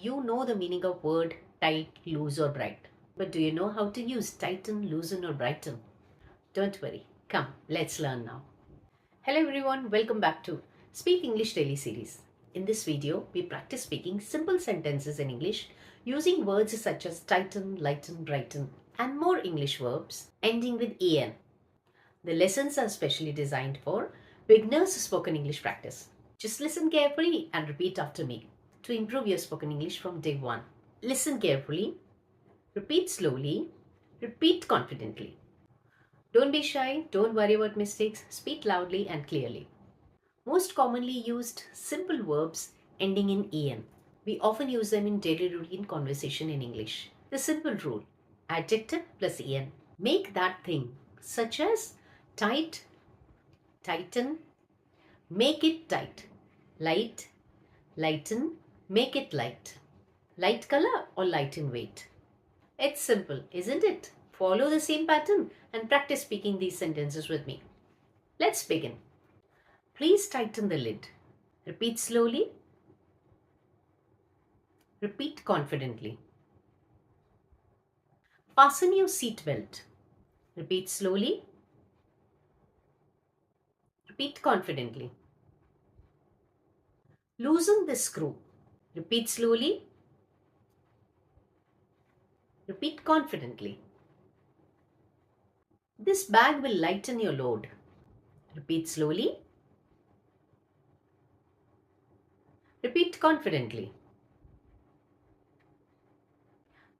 You know the meaning of word tight, loose or bright. But do you know how to use tighten, loosen or brighten? Don't worry. Come, let's learn now. Hello everyone, welcome back to Speak English Daily Series. In this video, we practice speaking simple sentences in English using words such as tighten, lighten, brighten and more English verbs ending with en. The lessons are specially designed for beginners spoken English practice. Just listen carefully and repeat after me to improve your spoken English from day one. Listen carefully, repeat slowly, repeat confidently. Don't be shy, don't worry about mistakes, speak loudly and clearly. Most commonly used simple verbs ending in en. We often use them in daily routine conversation in English. The simple rule: adjective plus en. Make that thing, such as tight, tighten, make it tight, light, lighten, make it light. Light color or light in weight? It's simple, isn't it? Follow the same pattern and practice speaking these sentences with me. Let's begin. Please tighten the lid. Repeat slowly. Repeat confidently. Fasten your seat belt. Repeat slowly. Repeat confidently. Loosen the screw. Repeat slowly. Repeat confidently. This bag will lighten your load. Repeat slowly. Repeat confidently.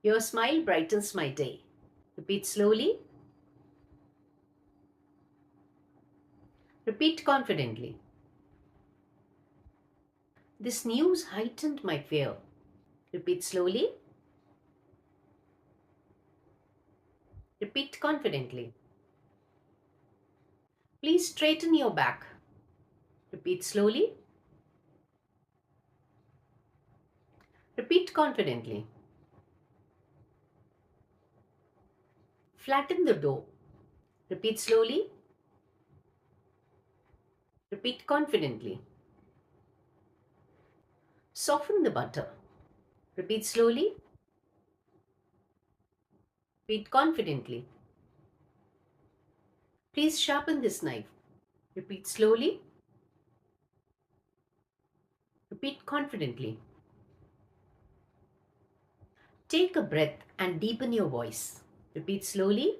Your smile brightens my day. Repeat slowly. Repeat confidently. This news heightened my fear. Repeat slowly. Repeat confidently. Please straighten your back. Repeat slowly. Repeat confidently. Flatten the dough. Repeat slowly. Repeat confidently. Soften the butter. Repeat slowly. Repeat confidently. Please sharpen this knife. Repeat slowly. Repeat confidently. Take a breath and deepen your voice. Repeat slowly.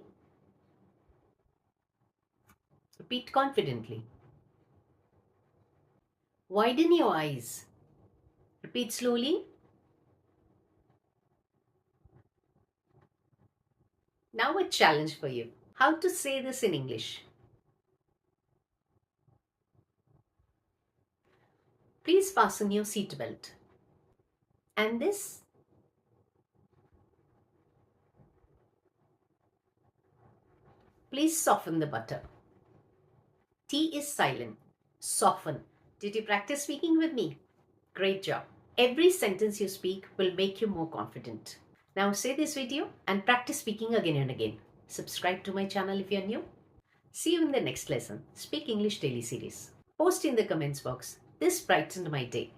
Repeat confidently. Widen your eyes. Repeat slowly. Now a challenge for you. How to say this in English? Please fasten your seatbelt. And this? Please soften the butter. T is silent. Soften. Did you practice speaking with me? Great job. Every sentence you speak will make you more confident. Now say this video and practice speaking again and again. Subscribe to my channel if you're new. See you in the next lesson. Speak English Daily Series. Post in the comments box. This brightened my day.